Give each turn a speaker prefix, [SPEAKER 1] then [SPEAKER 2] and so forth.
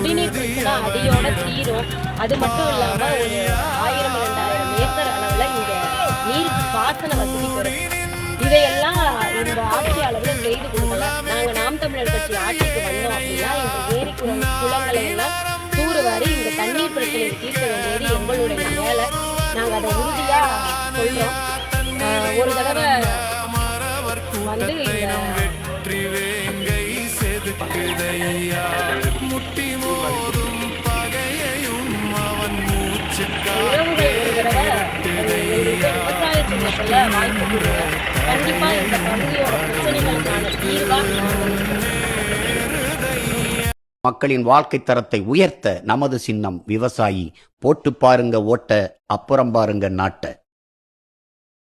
[SPEAKER 1] குடிநீர் பிரச்சனை அடியோட தீரும். அது மட்டும் இல்லாம ஒரு 1000-2000 ஏக்கர் அளவுல இங்க நீருக்கு பாசன வசதி பெறும். இதையெல்லாம் இந்த ஆட்சியாளர்கள் செய்து கொடுக்கல. நாங்க நாம் தமிழர் கட்சி ஆட்சிக்கு வந்தோம் அப்படின்னா இந்த ஏரி குளங்களை எல்லாம் தூர்வாரி இந்த தண்ணீர் பிரச்சனையை தீர்க்க வேண்டியது எங்களுடைய வேலை. நாங்க அதை உறுதியா சொல்றோம். ஒரு தடவை வந்து உறவுகள் ஒரு தடவை விவசாய சின்னத்துல வாய்ப்பு கொடுங்க. கண்டிப்பா இந்த பகுதியோட பிரச்சனைகளுக்கான தீர்வா
[SPEAKER 2] மக்களின் வாழ்க்கை தரத்தை உயர்த்த நமது சின்னம் விவசாயி. போட்டு பாருங்க ஓட்ட, அப்புறம் பாருங்க நாட்ட.